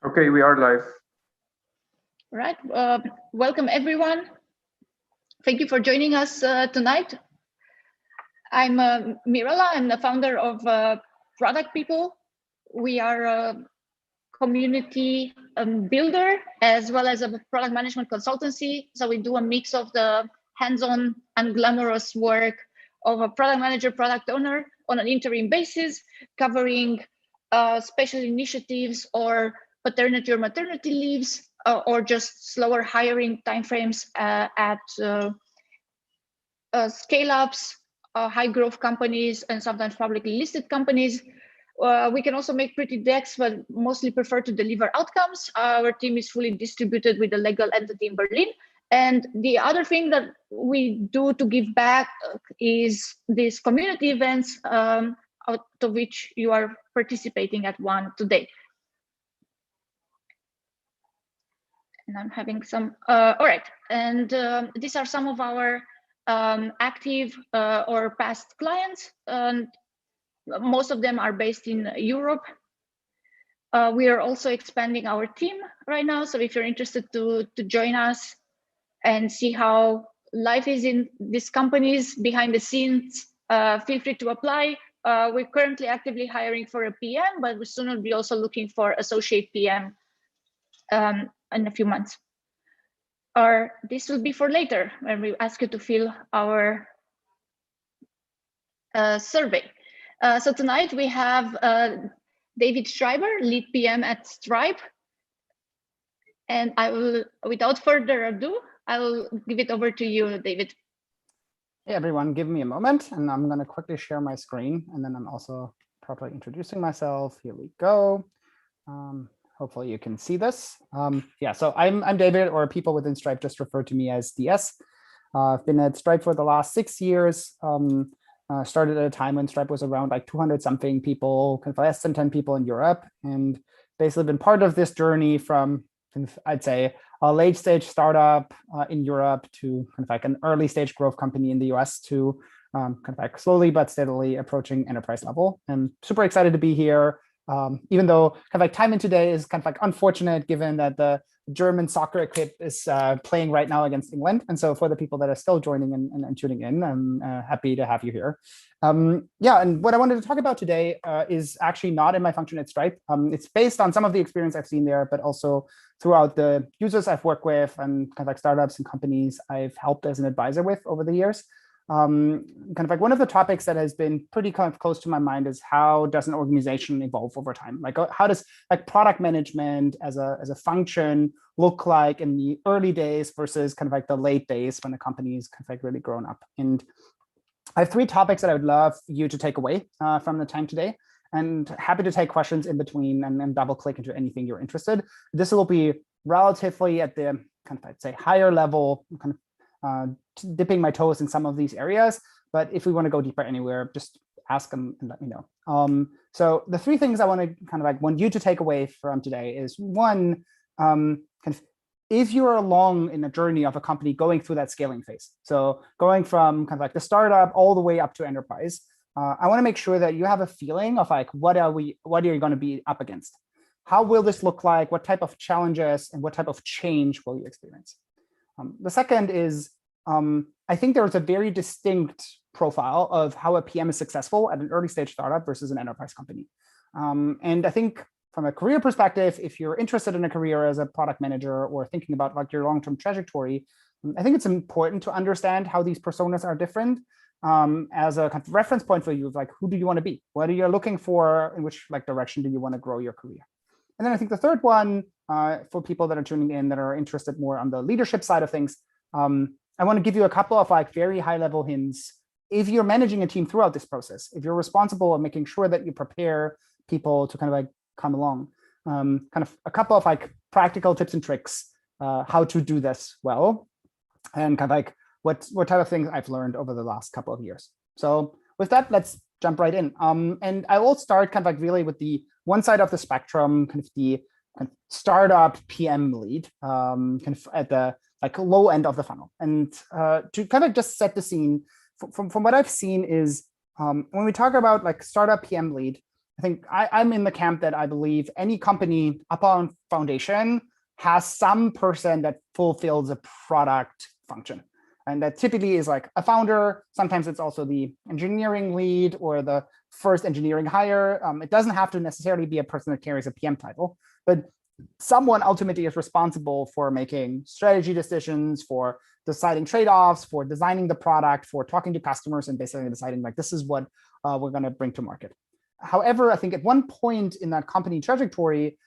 Okay, we are live. All right. Welcome, everyone. Thank you for joining us tonight. I'm Mirela. I'm the founder of Product People. We are a community builder as well as a product management consultancy. So we do a mix of the hands-on and glamorous work of a product manager, product owner on an interim basis, covering special initiatives or paternity or maternity leaves, or just slower hiring timeframes at scale-ups, high growth companies, and sometimes publicly listed companies. We can also make pretty decks, but mostly prefer to deliver outcomes. Our team is fully distributed with a legal entity in Berlin. And the other thing that we do to give back is these community events, out of which you are participating at one today. And I'm having some, all right. And these are some of our active or past clients. Most of them are based in Europe. We are also expanding our team right now. So if you're interested to join us and see how life is in these companies behind the scenes, feel free to apply. We're currently actively hiring for a PM, but we soon will be also looking for associate PM in a few months. Or this will be for later when we ask you to fill our survey. So tonight we have David Schreiber, lead PM at Stripe. And I will, without further ado, I will give it over to you, David. Hey everyone, give me a moment and I'm going to quickly share my screen, and then I'm also properly introducing myself. Here we go. Hopefully you can see this. Yeah, so I'm David, or people within Stripe just refer to me as DS. I've been at Stripe for the last 6 years. Started at a time when Stripe was around like 200 something people, kind of less than 10 people in Europe, and basically been part of this journey from, I'd say, a late stage startup in Europe to kind of like an early stage growth company in the US to kind of like slowly but steadily approaching enterprise level. I'm super excited to be here. Even though kind of like timing today is kind of like unfortunate, given that the German soccer equip is playing right now against England. And so for the people that are still joining and tuning in, I'm happy to have you here. Yeah, and what I wanted to talk about today is actually not in my function at Stripe. It's based on some of the experience I've seen there, but also throughout the users I've worked with and kind of like startups and companies I've helped as an advisor with over the years. Kind of like one of the topics that has been pretty kind of close to my mind is how does an organization evolve over time? Like how does like product management as a function look like in the early days versus kind of like the late days when the company is kind of like really grown up? And I have 3 topics that I would love you to take away from the time today, and happy to take questions in between and double click into anything you're interested. This will be relatively at the kind of, I'd say, higher level, kind of dipping my toes in some of these areas, but if we want to go deeper anywhere, just ask them and let me know. So the 3 things I want to kind of like want you to take away from today is, one, kind of if you're along in a journey of a company going through that scaling phase, so going from kind of like the startup all the way up to enterprise, I want to make sure that you have a feeling of like what are you going to be up against? How will this look like? What type of challenges and what type of change will you experience? The second is, I think there's a very distinct profile of how a PM is successful at an early stage startup versus an enterprise company. And I think from a career perspective, if you're interested in a career as a product manager or thinking about like your long-term trajectory, I think it's important to understand how these personas are different as a kind of reference point for you of like, who do you want to be? What are you looking for? In which like direction do you want to grow your career? And then I think the third one, for people that are tuning in that are interested more on the leadership side of things, I want to give you a couple of like very high level hints. If you're managing a team throughout this process, if you're responsible for making sure that you prepare people to kind of like come along, kind of a couple of like practical tips and tricks, how to do this well, and kind of like what type of things I've learned over the last couple of years. So with that, let's jump right in. And I will start kind of like really with the one side of the spectrum, kind of the startup PM lead, kind of at the like low end of the funnel. And to kind of just set the scene, from what I've seen is when we talk about like startup PM lead, I think I'm in the camp that I believe any company upon foundation has some person that fulfills a product function. And that typically is like a founder. Sometimes it's also the engineering lead or the first engineering hire. It doesn't have to necessarily be a person that carries a PM title, but someone ultimately is responsible for making strategy decisions, for deciding trade-offs, for designing the product, for talking to customers, and basically deciding like, this is what we're going to bring to market. However, I think at one point in that company trajectory,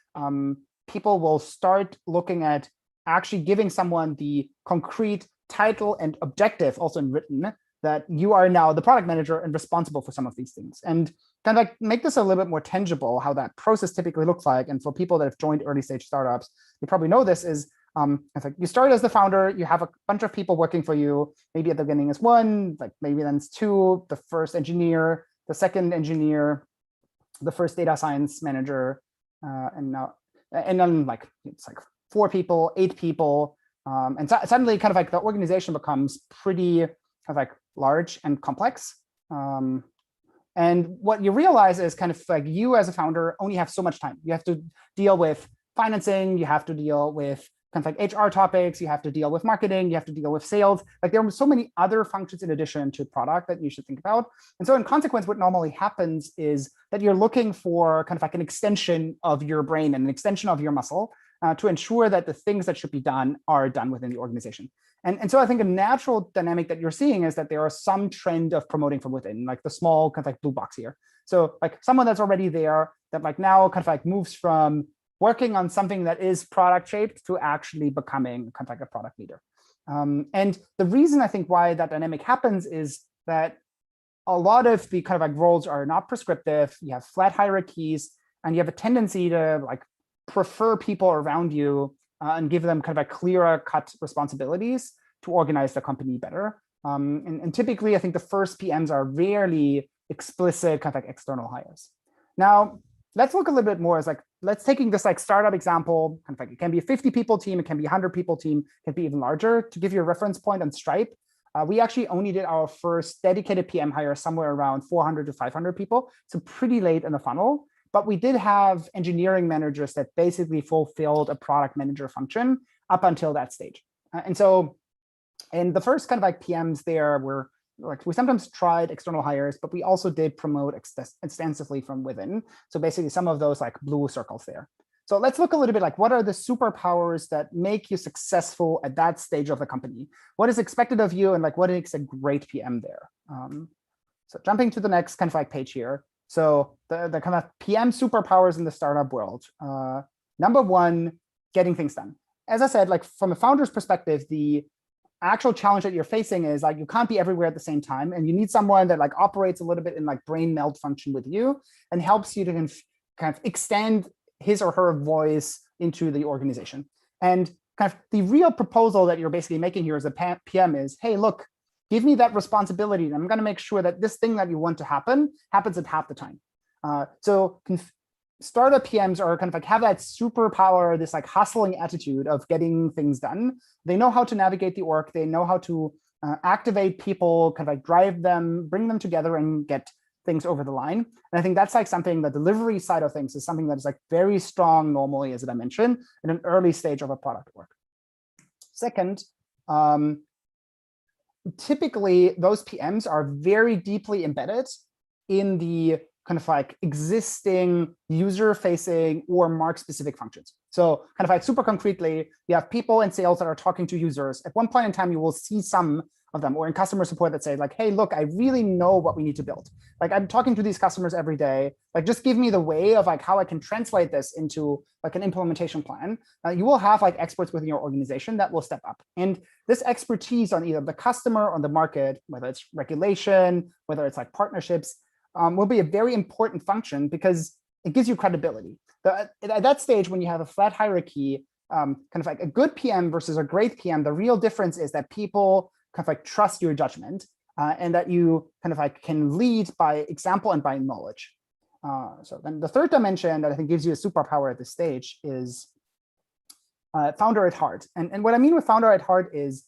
people will start looking at actually giving someone the concrete title and objective, also in written, that you are now the product manager and responsible for some of these things. And kind of like make this a little bit more tangible, how that process typically looks like. And for people that have joined early stage startups, you probably know this is, it's like you start as the founder, you have a bunch of people working for you. Maybe at the beginning is one, like maybe then it's two, the first engineer, the second engineer, the first data science manager, and then like it's like 4 people, 8 people, and suddenly kind of like the organization becomes pretty kind of like large and complex. And what you realize is kind of like you as a founder only have so much time. You have to deal with financing, you have to deal with kind of like HR topics, you have to deal with marketing, you have to deal with sales. Like there are so many other functions in addition to product that you should think about. And so in consequence, what normally happens is that you're looking for kind of like an extension of your brain and an extension of your muscle to ensure that the things that should be done are done within the organization. And so I think a natural dynamic that you're seeing is that there are some trend of promoting from within, like the small kind of like blue box here. So like someone that's already there that like now kind of like moves from working on something that is product shaped to actually becoming kind of like a product leader. And the reason I think why that dynamic happens is that a lot of the kind of like roles are not prescriptive. You have flat hierarchies, and you have a tendency to like prefer people around you and give them kind of a clearer cut responsibilities to organize the company better. And typically, I think the first PMs are rarely explicit kind of like external hires. Now, let's look a little bit more as like, let's taking this like startup example, kind of like it can be a 50 people team, it can be a 100 people team, it can be even larger. To give you a reference point on Stripe, we actually only did our first dedicated PM hire somewhere around 400 to 500 people. So pretty late in the funnel, but we did have engineering managers that basically fulfilled a product manager function up until that stage. And so in the first kind of like PMs there were like, we sometimes tried external hires, but we also did promote extensively from within. So basically some of those like blue circles there. So let's look a little bit like what are the superpowers that make you successful at that stage of the company? What is expected of you and like what makes a great PM there? So jumping to the next kind of like page here. So the kind of PM superpowers in the startup world. Number one, getting things done. As I said, like from a founder's perspective, the actual challenge that you're facing is like you can't be everywhere at the same time, and you need someone that like operates a little bit in like brain meld function with you and helps you to kind of extend his or her voice into the organization. And kind of the real proposal that you're basically making here as a PM is, hey, look, give me that responsibility, and I'm going to make sure that this thing that you want to happen happens at half the time. So startup PMs are kind of like have that superpower, this like hustling attitude of getting things done. They know how to navigate the org. They know how to activate people, kind of like drive them, bring them together and get things over the line. And I think that's like something, the delivery side of things is something that is like very strong normally, as I mentioned, in an early stage of a product work. Second, typically those PMs are very deeply embedded in the kind of like existing user-facing or mark-specific functions. So kind of like super concretely, you have people in sales that are talking to users. At one point in time, you will see some of them, or in customer support that say like, hey, look, I really know what we need to build. Like I'm talking to these customers every day. Like just give me the way of like how I can translate this into like an implementation plan. You will have like experts within your organization that will step up. And this expertise on either the customer or the market, whether it's regulation, whether it's like partnerships, will be a very important function because it gives you credibility. At that stage, when you have a flat hierarchy, kind of like a good PM versus a great PM, the real difference is that people kind of like trust your judgment and that you kind of like can lead by example and by knowledge. So then the third dimension that I think gives you a superpower at this stage is founder at heart. And what I mean with founder at heart is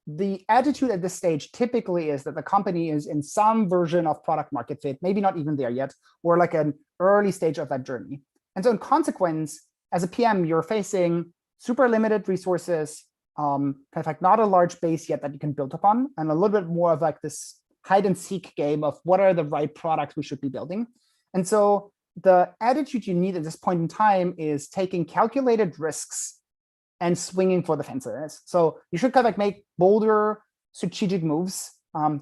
the attitude at this stage typically is that the company is in some version of product market fit, maybe not even there yet, or like an early stage of that journey. And so in consequence, as a PM, you're facing super limited resources, kind of like not a large base yet that you can build upon, and a little bit more of like this hide and seek game of what are the right products we should be building. And so the attitude you need at this point in time is taking calculated risks and swinging for the fences. So you should kind of like make bolder strategic moves.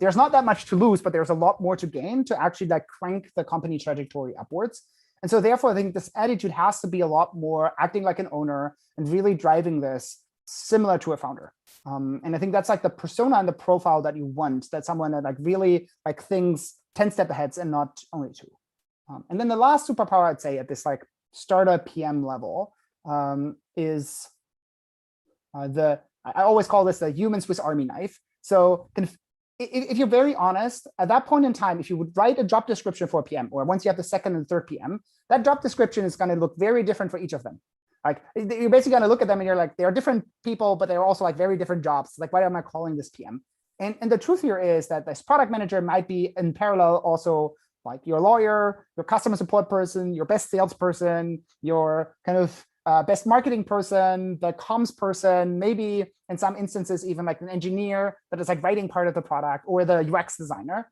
There's not that much to lose, but there's a lot more to gain to actually like crank the company trajectory upwards. And so therefore, I think this attitude has to be a lot more acting like an owner and really driving this similar to a founder. And I think that's like the persona and the profile that you want, that someone that like really like things 10 steps ahead and not only 2. And then the last superpower I'd say at this like startup PM level is I always call this the human Swiss Army knife. So if you're very honest, at that point in time, if you would write a job description for a PM, or once you have the second and third PM, that job description is going to look very different for each of them. Like you're basically going to look at them and you're like, they're different people, but they're also like very different jobs. Like, why am I calling this PM? And the truth here is that this product manager might be in parallel also like your lawyer, your customer support person, your best salesperson, your kind of best marketing person, the comms person, maybe in some instances, even like an engineer that is like writing part of the product, or the UX designer.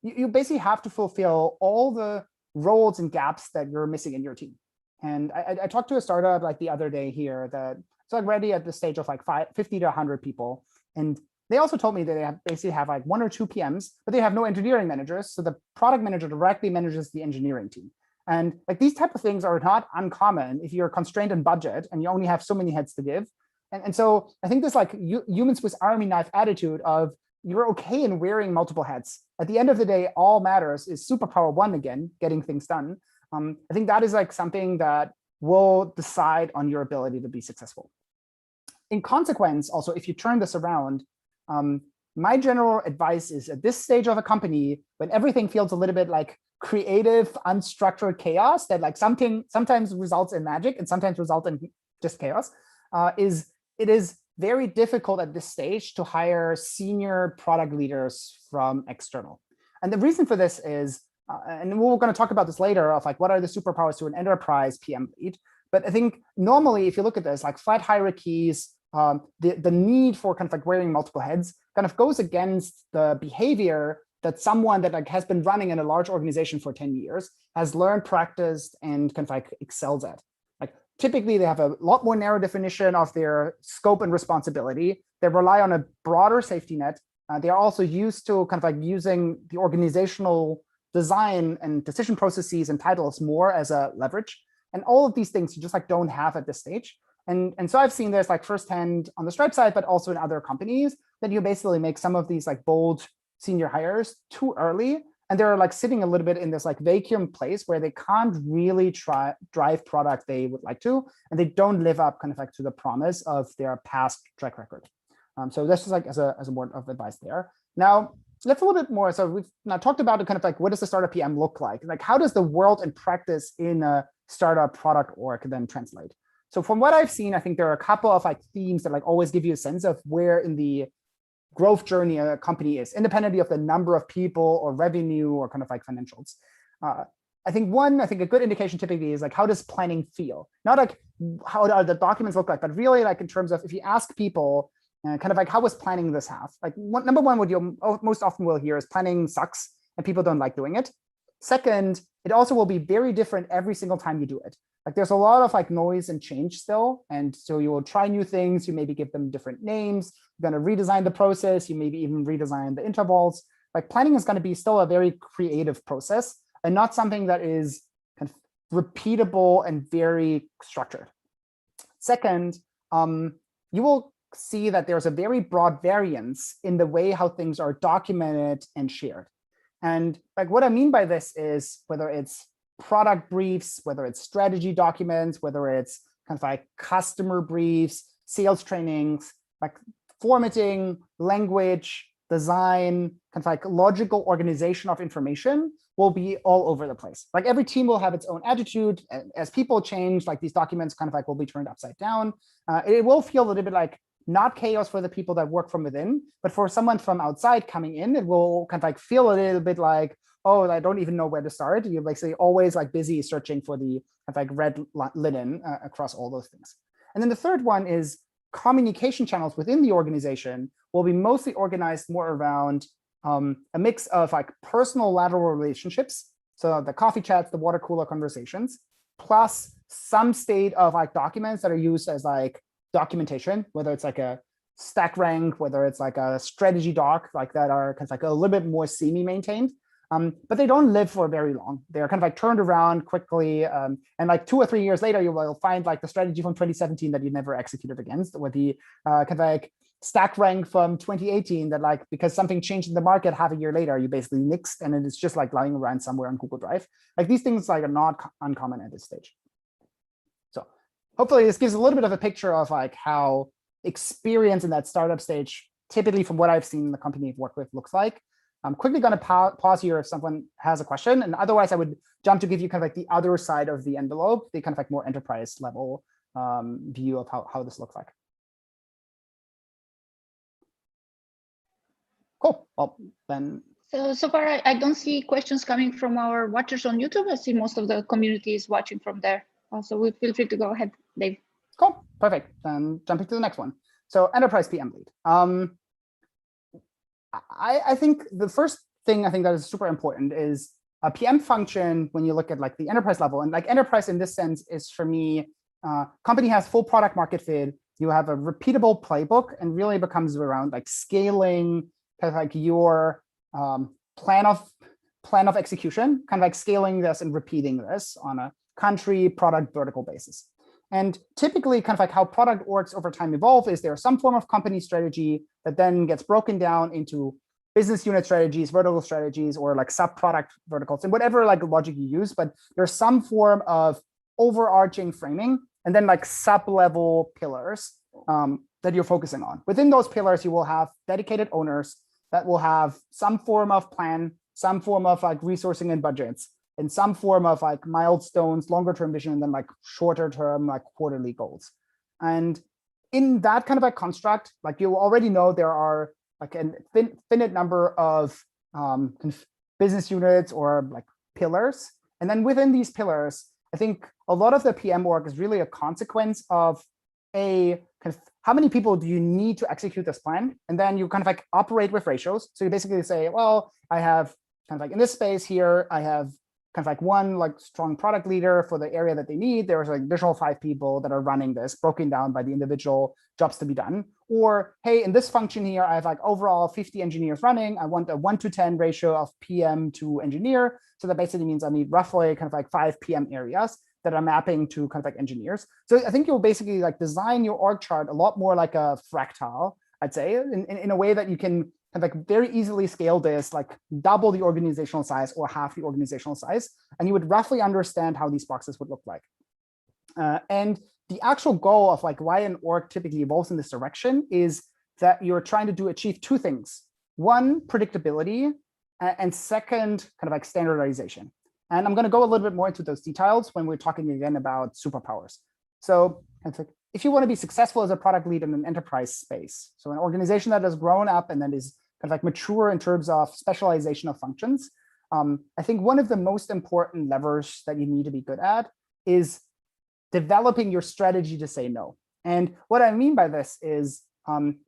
You basically have to fulfill all the roles and gaps that you're missing in your team. And I talked to a startup like the other day here that's already at the stage of like 50 to 100 people. And they also told me that they basically have like 1 or 2 PMs, but they have no engineering managers. So the product manager directly manages the engineering team. And like these type of things are not uncommon if you're constrained in budget and you only have so many heads to give. And so I think this like human Swiss Army knife attitude of you're okay in wearing multiple hats. At the end of the day, all matters is superpower 1 again, getting things done. I think that is like something that will decide on your ability to be successful. In consequence, also, if you turn this around, my general advice is at this stage of a company, when everything feels a little bit like creative, unstructured chaos that like sometimes results in magic and sometimes results in just chaos, it is very difficult at this stage to hire senior product leaders from external. And the reason for this is, and we're going to talk about this later, of like what are the superpowers to an enterprise PM lead. But I think normally, if you look at this, like flat hierarchies, the need for kind of like wearing multiple heads kind of goes against the behavior that someone that like has been running in a large organization for 10 years has learned, practiced, and kind of like excels at. Like typically they have a lot more narrow definition of their scope and responsibility. They rely on a broader safety net. They are also used to kind of like using the organizational design and decision processes and titles more as a leverage. And all of these things you just like don't have at this stage. And so I've seen this like firsthand on the Stripe side, but also in other companies, that you basically make some of these like bold senior hires too early. And they're like sitting a little bit in this like vacuum place where they can't really drive product they would like to, and they don't live up kind of like to the promise of their past track record. So that's just like as a word of advice there. Now, let's a little bit more. So we've now talked about it kind of like, what does the startup PM look like? Like, how does the world in practice in a startup product org then translate? So from what I've seen, I think there are a couple of like themes that like always give you a sense of where in the growth journey a company is, independently of the number of people or revenue or kind of like financials. I think a good indication typically is like, how does planning feel? Not like how do the documents look like, but really like in terms of if you ask people kind of like, how was planning this half? Like number one, what you most often will hear is planning sucks and people don't like doing it. Second, it also will be very different every single time you do it. Like there's a lot of like noise and change still. And so you will try new things. You maybe give them different names. You're going to redesign the process. You maybe even redesign the intervals. Like planning is going to be still a very creative process and not something that is kind of repeatable and very structured. Second, you will see that there's a very broad variance in the way how things are documented and shared. And like what I mean by this is whether it's product briefs, whether it's strategy documents, whether it's kind of like customer briefs, sales trainings, like formatting, language, design, kind of like logical organization of information will be all over the place. Like every team will have its own attitude. As people change, like these documents kind of like will be turned upside down. It will feel a little bit like not chaos for the people that work from within, but for someone from outside coming in, it will kind of like feel a little bit like, oh, I don't even know where to start. You're basically always like busy searching for the kind of like red linen across all those things. And then the third one is communication channels within the organization will be mostly organized more around a mix of like personal lateral relationships. So the coffee chats, the water cooler conversations, plus some state of like documents that are used as like documentation, whether it's like a stack rank, whether it's like a strategy doc, like that are kind of like a little bit more semi-maintained. But they don't live for very long. They're kind of like turned around quickly. And like 2 or 3 years later, you will find like the strategy from 2017 that you never executed against, or the kind of like stack rank from 2018 that like, because something changed in the market half a year later, you basically nixed and it's just like lying around somewhere on Google Drive. Like these things like are not uncommon at this stage. So hopefully this gives a little bit of a picture of like how experience in that startup stage, typically from what I've seen in the company I've worked with, looks like. I'm quickly going to pause here if someone has a question, and otherwise I would jump to give you kind of like the other side of the envelope, the kind of like more enterprise level view of how this looks like. Cool. Well, then. So far, I don't see questions coming from our watchers on YouTube. I see most of the community is watching from there. So we feel free to go ahead, Dave. Cool. Perfect. Then jumping to the next one. So enterprise PM lead. I think the first thing I think that is super important is a PM function when you look at like the enterprise level. And like enterprise in this sense is, for me, company has full product market fit. You have a repeatable playbook, and really becomes around like scaling kind of like your plan of execution, kind of like scaling this and repeating this on a country, product, vertical basis. And typically kind of like how product orgs over time evolve is there's some form of company strategy that then gets broken down into business unit strategies, vertical strategies, or like sub-product verticals, and whatever like logic you use, but there's some form of overarching framing and then like sub-level pillars that you're focusing on. Within those pillars, you will have dedicated owners that will have some form of plan, some form of like resourcing and budgets, and some form of like milestones, longer term vision, and then like shorter term, like quarterly goals. And in that kind of a construct, like you already know there are like an finite number of business units or like pillars. And then within these pillars, I think a lot of the PM work is really a consequence of a kind of how many people do you need to execute this plan? And then you kind of like operate with ratios. So you basically say, well, I have kind of like in this space here, I have kind of like one like strong product leader for the area that they need. There's like additional 5 people that are running this, broken down by the individual jobs to be done. Or, hey, in this function here, I have like overall 50 engineers running. I want a 1-to-10 ratio of PM to engineer. So that basically means I need roughly kind of like 5 PM areas that are mapping to kind of like engineers. So I think you'll basically like design your org chart a lot more like a fractal, I'd say, in a way that you can kind of like very easily scale this, like double the organizational size or half the organizational size, and you would roughly understand how these boxes would look like. And the actual goal of like why an org typically evolves in this direction is that you're trying to achieve 2 things. One, predictability, and second, kind of like standardization. And I'm going to go a little bit more into those details when we're talking again about superpowers. So if you want to be successful as a product lead in an enterprise space, so an organization that has grown up and then is kind of like mature in terms of specialization of functions, I think one of the most important levers that you need to be good at is developing your strategy to say no. And what I mean by this is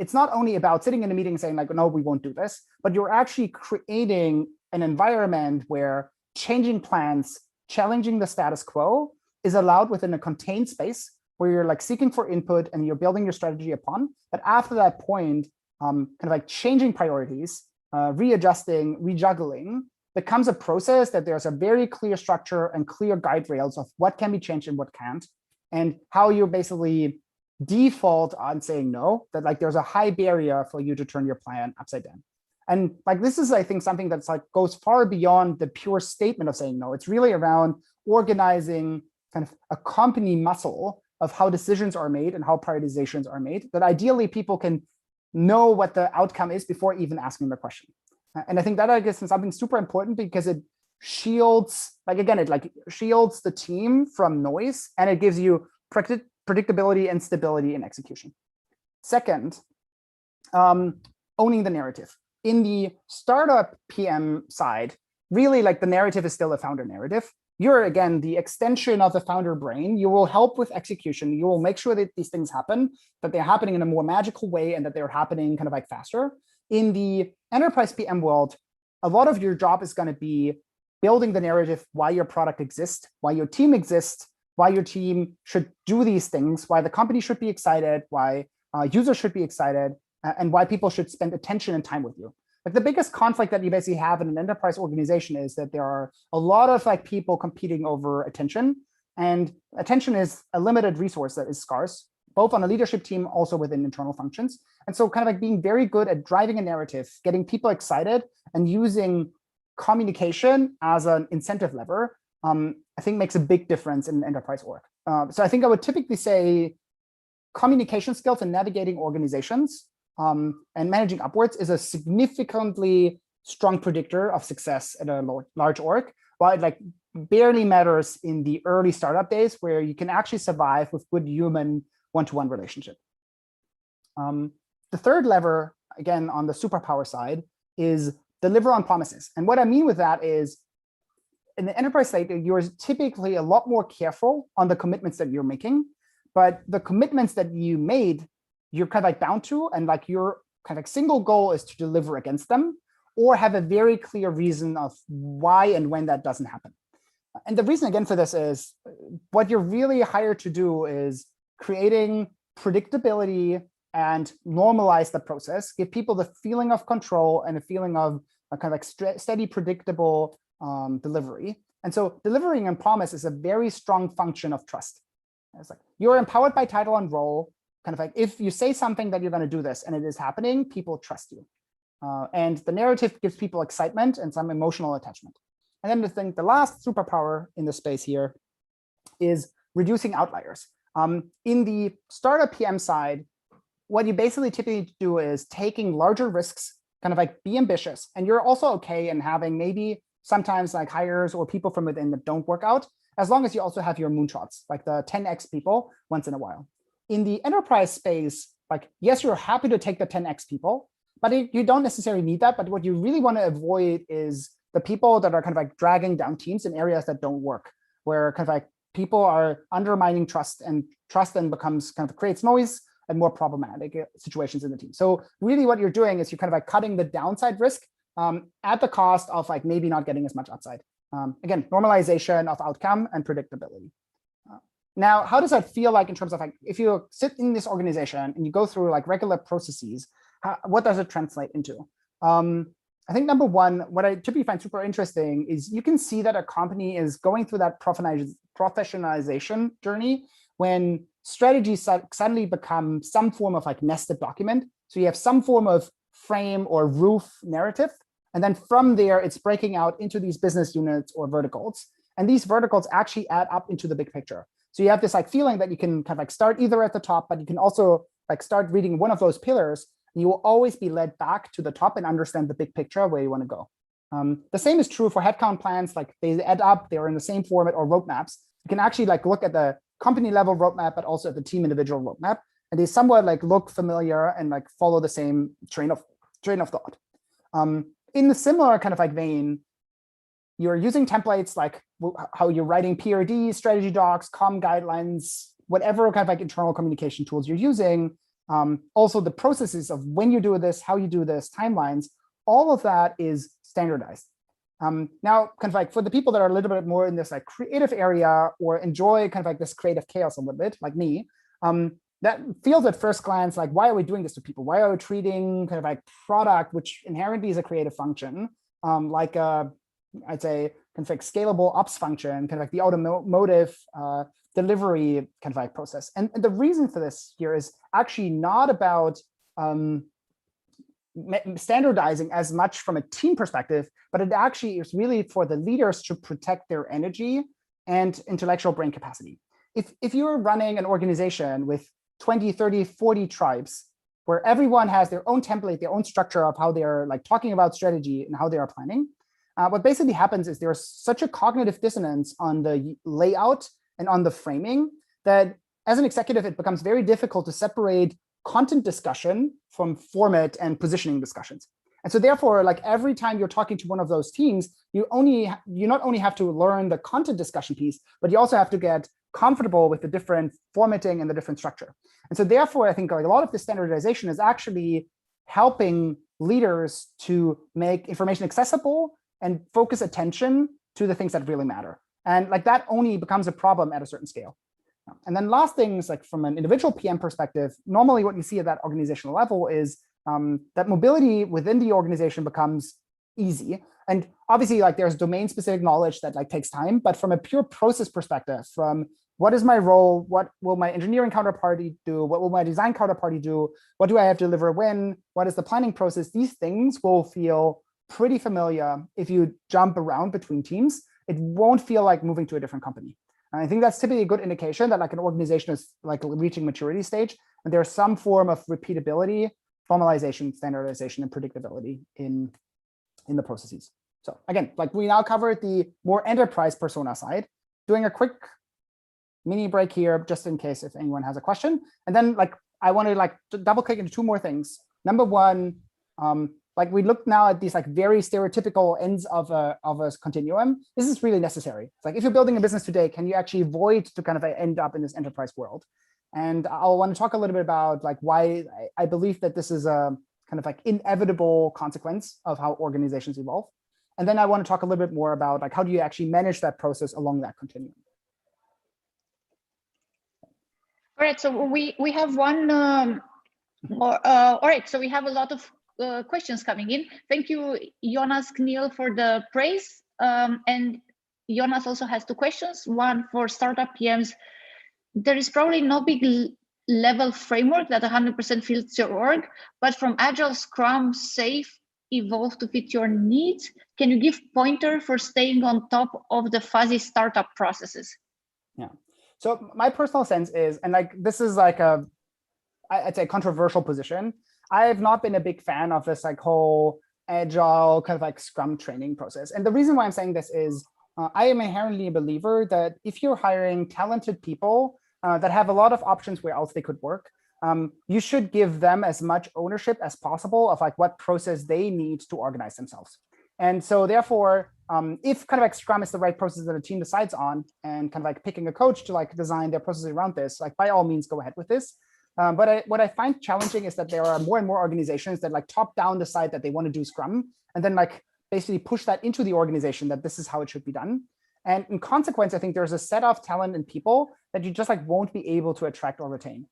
it's not only about sitting in a meeting saying like, no, we won't do this, but you're actually creating an environment where changing plans, challenging the status quo is allowed within a contained space where you're like seeking for input and you're building your strategy upon. But after that point, kind of like changing priorities, readjusting, rejuggling becomes a process that there's a very clear structure and clear guide rails of what can be changed and what can't, and how you basically default on saying no, that like there's a high barrier for you to turn your plan upside down. And like this is, I think, something that's like goes far beyond the pure statement of saying no. It's really around organizing kind of a company muscle of how decisions are made and how prioritizations are made, that ideally people can know what the outcome is before even asking the question. And I think that, I guess, is something super important because it shields, like, again, it like shields the team from noise, and it gives you predictability and stability in execution. Second, owning the narrative. In the startup PM side, really like the narrative is still a founder narrative. You're, again, the extension of the founder brain. You will help with execution. You will make sure that these things happen, that they're happening in a more magical way, and that they're happening kind of like faster. In the enterprise PM world, a lot of your job is going to be building the narrative why your product exists, why your team exists, why your team should do these things, why the company should be excited, why users should be excited, and why people should spend attention and time with you. Like the biggest conflict that you basically have in an enterprise organization is that there are a lot of like people competing over attention, and attention is a limited resource that is scarce, both on a leadership team, also within internal functions. And so kind of like being very good at driving a narrative, getting people excited, and using communication as an incentive lever, I think makes a big difference in enterprise org. So I think I would typically say communication skills and navigating organizations and managing upwards is a significantly strong predictor of success at a large org, while it like barely matters in the early startup days where you can actually survive with good human one-to-one relationship. The third lever, again, on the superpower side, is deliver on promises. And what I mean with that is, in the enterprise side, you're typically a lot more careful on the commitments that you're making, but the commitments that you made, you're kind of like bound to, and like your kind of like single goal is to deliver against them, or have a very clear reason of why and when that doesn't happen. And the reason, again, for this is what you're really hired to do is creating predictability and normalize the process, give people the feeling of control and a feeling of a kind of like steady, predictable delivery. And so delivering on promise is a very strong function of trust. It's like you're empowered by title and role. Kind of like if you say something that you're going to do this and it is happening, people trust you. And the narrative gives people excitement and some emotional attachment. And then the last superpower in the space here is reducing outliers. In the startup PM side, what you basically typically do is taking larger risks, kind of like be ambitious. And you're also okay in having maybe sometimes like hires or people from within that don't work out, as long as you also have your moonshots, like the 10x people once in a while. In the enterprise space, like, yes, you're happy to take the 10x people, but you don't necessarily need that. But what you really want to avoid is the people that are kind of like dragging down teams in areas that don't work, where kind of like people are undermining trust, and trust then becomes kind of creates noise and more problematic situations in the team. So really what you're doing is you're kind of like cutting the downside risk at the cost of like maybe not getting as much upside. Again, normalization of outcome and predictability. Now, how does that feel like in terms of like, if you sit in this organization and you go through like regular processes, what does it translate into? I think number one, what I typically find super interesting is you can see that a company is going through that professionalization journey when strategies suddenly become some form of like nested document. So you have some form of frame or roof narrative. And then from there, it's breaking out into these business units or verticals. And these verticals actually add up into the big picture. So you have this like feeling that you can kind of like start either at the top, but you can also like start reading one of those pillars. And you will always be led back to the top and understand the big picture where you want to go. The same is true for headcount plans. Like they add up, they're in the same format, or roadmaps. You can actually like look at the company level roadmap, but also at the team individual roadmap. And they somewhat like look familiar and like follow the same train of thought. In the similar kind of like vein, you're using templates like how you're writing PRD, strategy docs, comm guidelines, whatever kind of like internal communication tools you're using. Also the processes of when you do this, how you do this, timelines, all of that is standardized. Now, kind of like for the people that are a little bit more in this like creative area or enjoy kind of like this creative chaos a little bit, like me, that feels at first glance like, why are we doing this to people? Why are we treating kind of like product, which inherently is a creative function, like I'd say kind of like scalable ops function, kind of like the automotive delivery kind of like process. And the reason for this here is actually not about standardizing as much from a team perspective, but it actually is really for the leaders to protect their energy and intellectual brain capacity. If you're running an organization with 20, 30, 40 tribes, where everyone has their own template, their own structure of how they're like talking about strategy and how they are planning, what basically happens is there's such a cognitive dissonance on the layout and on the framing that as an executive, it becomes very difficult to separate content discussion from format and positioning discussions. And so therefore, like every time you're talking to one of those teams, you not only have to learn the content discussion piece, but you also have to get comfortable with the different formatting and the different structure. And so therefore, I think like a lot of the standardization is actually helping leaders to make information accessible and focus attention to the things that really matter. And like that only becomes a problem at a certain scale. And then last things, like from an individual PM perspective, normally what you see at that organizational level is that mobility within the organization becomes easy. And obviously, like there's domain-specific knowledge that like takes time, but from a pure process perspective, from what is my role, what will my engineering counterparty do, what will my design counterparty do, what do I have to deliver when, what is the planning process, these things will feel pretty familiar if you jump around between teams. It won't feel like moving to a different company. And I think that's typically a good indication that like an organization is like reaching maturity stage, and there's some form of repeatability, formalization, standardization, and predictability in the processes. So again, like we now covered the more enterprise persona side, doing a quick mini break here, just in case if anyone has a question. And then like, I want to like double click into two more things. Number one, like we look now at these like very stereotypical ends of a continuum. This is really necessary. It's like if you're building a business today, can you actually avoid to kind of end up in this enterprise world? And I'll want to talk a little bit about like why I believe that this is a kind of like inevitable consequence of how organizations evolve. And then I want to talk a little bit more about like how do you actually manage that process along that continuum. All right, so we have one more. All right, so we have a lot of questions coming in. Thank you, Jonas Kniel, for the praise. And Jonas also has two questions. One for startup PMs. There is probably no big level framework that 100% fits your org, but from Agile, Scrum, Safe, Evolve to fit your needs, can you give pointer for staying on top of the fuzzy startup processes? Yeah. So my personal sense is, and like this is like I'd say controversial position. I have not been a big fan of this like whole Agile kind of like Scrum training process. And the reason why I'm saying this is I am inherently a believer that if you're hiring talented people that have a lot of options where else they could work, you should give them as much ownership as possible of like what process they need to organize themselves. And so therefore, if kind of like Scrum is the right process that a team decides on, and kind of like picking a coach to like design their processes around this, like by all means, go ahead with this. But what I find challenging is that there are more and more organizations that like top down decide that they want to do Scrum, and then like basically push that into the organization that this is how it should be done. And in consequence, I think there's a set of talent and people that you just like won't be able to attract or retain.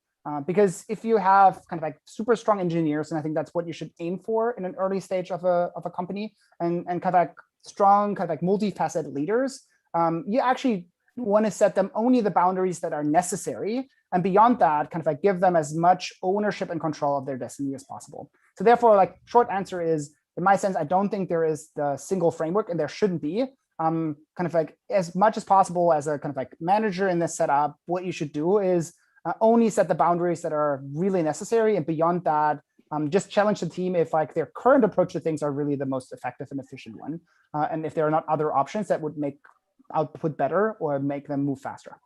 Because if you have kind of like super strong engineers, and I think that's what you should aim for in an early stage of a company, and kind of like strong, kind of like multifaceted leaders, you actually want to set them only the boundaries that are necessary. And beyond that, kind of like give them as much ownership and control of their destiny as possible. So therefore, like short answer is, in my sense, I don't think there is the single framework, and there shouldn't be. Kind of like as much as possible as a kind of like manager in this setup, what you should do is only set the boundaries that are really necessary. And beyond that, just challenge the team if like their current approach to things are really the most effective and efficient one. And if there are not other options that would make output better or make them move faster.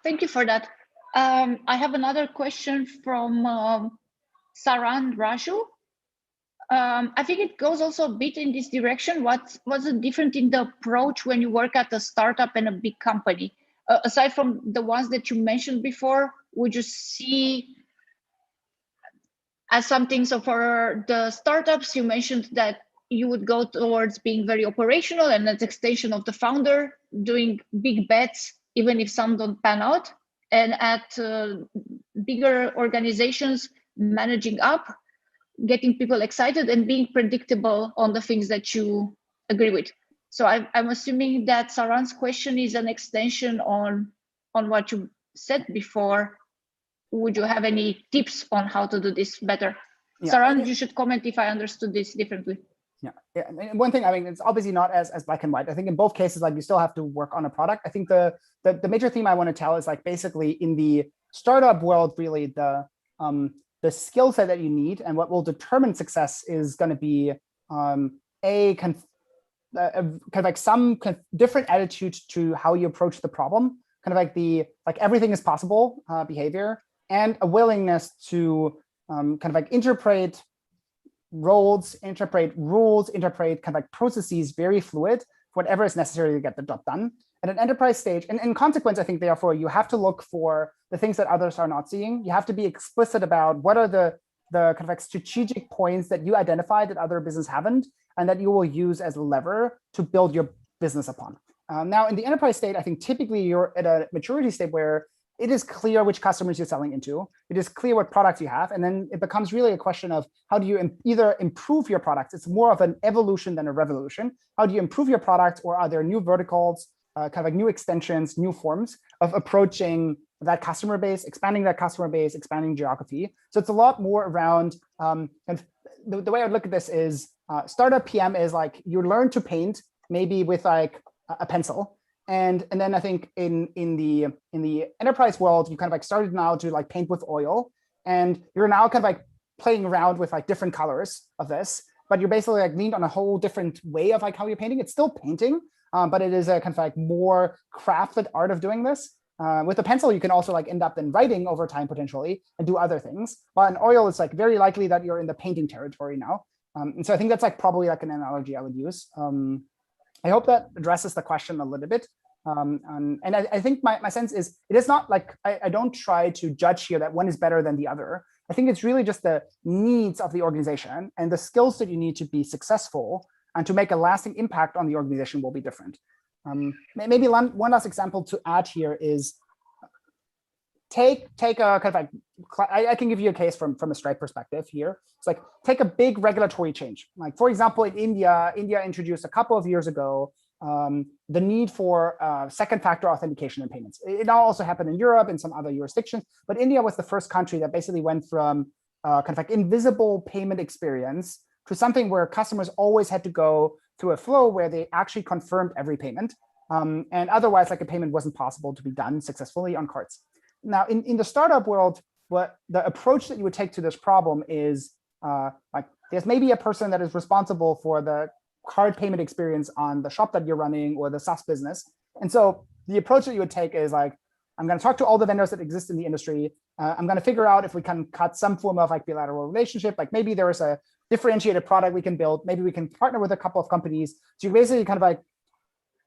Thank you for that. I have another question from Saran Raju. I think it goes also a bit in this direction. What's the difference in the approach when you work at a startup and a big company? Aside from the ones that you mentioned before, would you see as something? So for the startups, you mentioned that you would go towards being very operational and an extension of the founder, doing big bets, even if some don't pan out. And at bigger organizations, managing up, getting people excited and being predictable on the things that you agree with. So I'm assuming that Saran's question is an extension on what you said before. Would you have any tips on how to do this better? Yeah. Saran, you should comment if I understood this differently. Yeah. And one thing, I mean, it's obviously not as black and white. I think in both cases, like you still have to work on a product. I think the major theme I want to tell is like basically in the startup world, really the skill set that you need and what will determine success is going to be a kind of like some different attitude to how you approach the problem. kind of like the everything is possible behavior, and a willingness to kind of like interpret roles, interpret rules, interpret kind of like processes very fluid, whatever is necessary to get the job done. At an enterprise stage, and in consequence, I think therefore you have to look for the things that others are not seeing. You have to be explicit about what are the kind of like strategic points that you identified that other business haven't, and that you will use as a lever to build your business upon. Now, in the enterprise state, I think typically you're at a maturity state where it is clear which customers you're selling into. It is clear what products you have. And then it becomes really a question of how do you either improve your products? It's more of an evolution than a revolution. How do you improve your product, or are there new verticals, kind of like new extensions, new forms of approaching that customer base, expanding that customer base, expanding geography? So it's a lot more around, and the way I would look at this is startup PM is like you learn to paint maybe with like a pencil. And then I think in the enterprise world, you kind of like started now to like paint with oil, and you're now kind of like playing around with like different colors of this, but you're basically like leaned on a whole different way of like how you're painting. It's still painting, but it is a kind of like more crafted art of doing this. With a pencil, you can also like end up in writing over time potentially and do other things. While in oil, it's like very likely that you're in the painting territory now. And so I think that's like probably like an analogy I would use. I hope that addresses the question a little bit. And I think my sense is it is not like I don't try to judge here that one is better than the other. I think it's really just the needs of the organization and the skills that you need to be successful and to make a lasting impact on the organization will be different. Maybe one last example to add here is take a kind of like, I can give you a case from a Stripe perspective here. It's like take a big regulatory change. Like for example, in India introduced a couple of years ago the need for second factor authentication in payments. It now also happened in Europe and some other jurisdictions, but India was the first country that basically went from kind of like invisible payment experience to something where customers always had to go through a flow where they actually confirmed every payment. And otherwise, like a payment wasn't possible to be done successfully on cards. Now, in the startup world, what the approach that you would take to this problem is like there's maybe a person that is responsible for the card payment experience on the shop that you're running or the SaaS business. And so the approach that you would take is like, I'm going to talk to all the vendors that exist in the industry. I'm going to figure out if we can cut some form of like bilateral relationship. Like maybe there is a differentiated product we can build. Maybe we can partner with a couple of companies. So you basically kind of like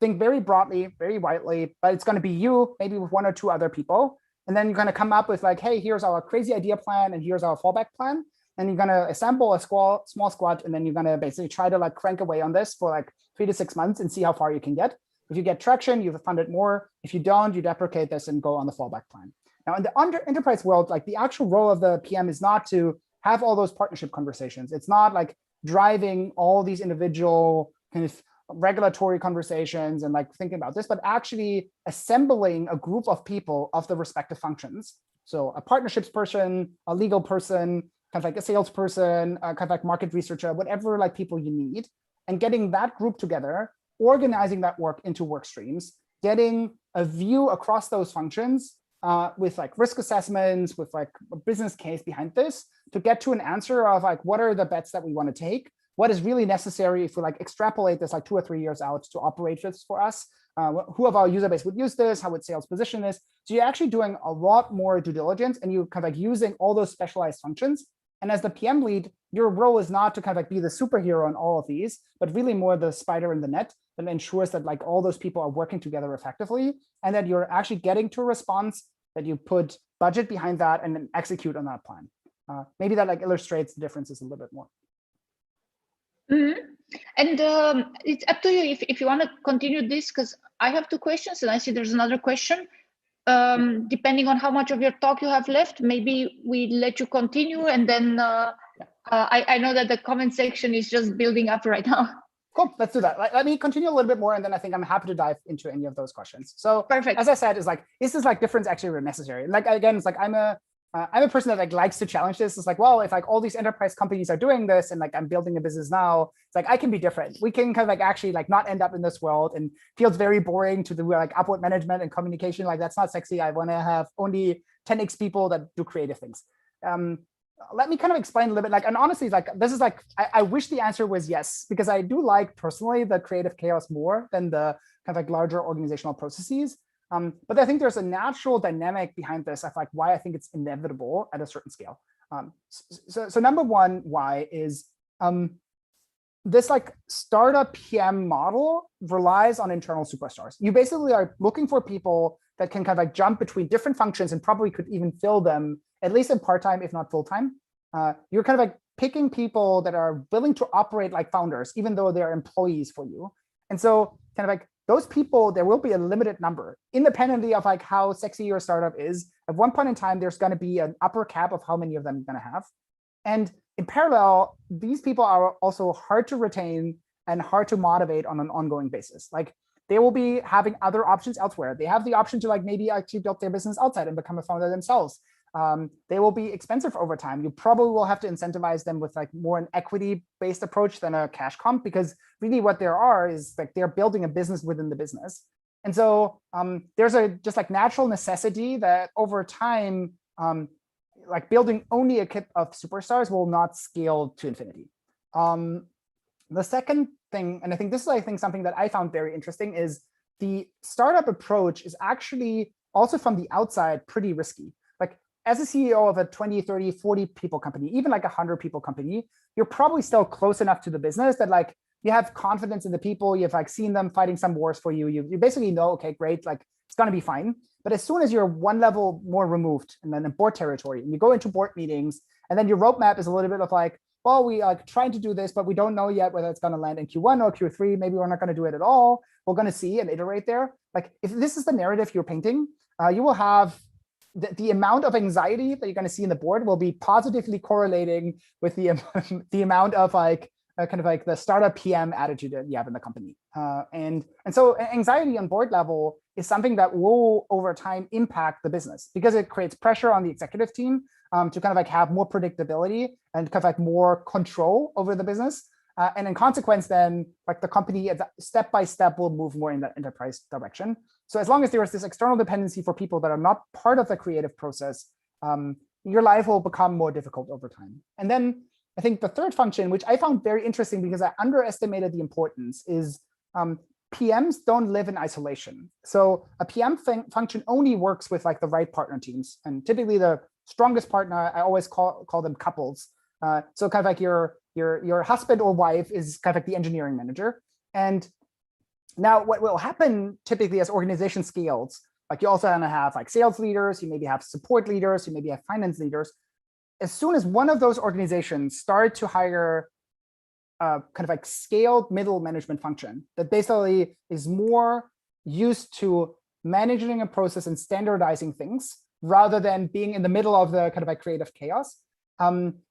think very broadly, very widely, but it's going to be you, maybe with one or two other people. And then you're going to come up with like, hey, here's our crazy idea plan and here's our fallback plan. And you're going to assemble a small squad, and then you're going to basically try to like crank away on this for like 3 to 6 months and see how far you can get. If you get traction, you fund it more. If you don't, you deprecate this and go on the fallback plan. Now, in the enterprise world, like the actual role of the PM is not to have all those partnership conversations. It's not like driving all these individual kind of regulatory conversations and like thinking about this, but actually assembling a group of people of the respective functions. So a partnerships person, a legal person, kind of like a salesperson, kind of like market researcher, whatever like people you need, and getting that group together, organizing that work into work streams, getting a view across those functions with like risk assessments, with like a business case behind this to get to an answer of like, what are the bets that we want to take? What is really necessary if we like extrapolate this like 2 or 3 years out to operate this for us? Who of our user base would use this? How would sales position this? So you're actually doing a lot more due diligence, and you kind of like using all those specialized functions. And as the PM lead, your role is not to kind of like be the superhero on all of these, but really more the spider in the net that ensures that like all those people are working together effectively, and that you're actually getting to a response, that you put budget behind that and then execute on that plan. Maybe that like illustrates the differences a little bit more. Mm-hmm. And it's up to you if you want to continue this, because I have 2 questions and I see there's another question. Depending on how much of your talk you have left, maybe we let you continue, and then I know that the comment section is just building up right now. Cool, let's do that. Let me continue a little bit more, and then I think I'm happy to dive into any of those questions. So perfect. As I said, is this like difference actually necessary? Like again, it's like I'm a person that like likes to challenge this. It's like, well, if like all these enterprise companies are doing this and like I'm building a business now, it's like I can be different. We can kind of like actually like not end up in this world, and feels very boring to do like upward management and communication. Like that's not sexy. I want to have only 10x people that do creative things. Let me kind of explain a little bit, like, and honestly, like this is like, I wish the answer was yes, because I do like personally the creative chaos more than the kind of like larger organizational processes. But I think there's a natural dynamic behind this of like why I think it's inevitable at a certain scale. So number one, why is this like startup PM model relies on internal superstars. You basically are looking for people that can kind of like jump between different functions and probably could even fill them at least in part-time, if not full-time. You're kind of like picking people that are willing to operate like founders, even though they're employees for you. And so kind of like those people, there will be a limited number, independently of like how sexy your startup is. At one point in time, there's going to be an upper cap of how many of them you're going to have. And in parallel, these people are also hard to retain and hard to motivate on an ongoing basis. Like they will be having other options elsewhere. They have the option to like maybe actually build their business outside and become a founder themselves. They will be expensive over time. You probably will have to incentivize them with like more an equity-based approach than a cash comp, because really what there are is like they're building a business within the business. And so there's a just like natural necessity that over time, like building only a kit of superstars will not scale to infinity. The second thing, and I think this is, I think, something that I found very interesting, is the startup approach is actually also from the outside pretty risky. Like as a CEO of a 20, 30, 40 people company, even like 100 people company, you're probably still close enough to the business that like you have confidence in the people, you've like seen them fighting some wars for you. You basically know, okay, great, like it's gonna be fine. But as soon as you're one level more removed and then in board territory, and you go into board meetings, and then your roadmap is a little bit of like, well, we are trying to do this, but we don't know yet whether it's going to land in Q1 or Q3. Maybe we're not going to do it at all. We're going to see and iterate there. Like if this is the narrative you're painting, you will have the amount of anxiety that you're going to see in the board will be positively correlating with the amount of like kind of like the startup PM attitude that you have in the company. And so anxiety on board level is something that will over time impact the business, because it creates pressure on the executive team to kind of like have more predictability and kind of like more control over the business. And in consequence, then like the company step by step will move more in that enterprise direction. So as long as there is this external dependency for people that are not part of the creative process, your life will become more difficult over time. And then I think the third function, which I found very interesting because I underestimated the importance, is PMs don't live in isolation. So a PM function only works with like the right partner teams. And typically the strongest partner, I always call them couples. So kind of like your husband or wife is kind of like the engineering manager. And now what will happen typically as organization scales, like you also gonna have like sales leaders, you maybe have support leaders, you maybe have finance leaders. As soon as one of those organizations start to hire kind of like scaled middle management function that basically is more used to managing a process and standardizing things rather than being in the middle of the kind of like creative chaos,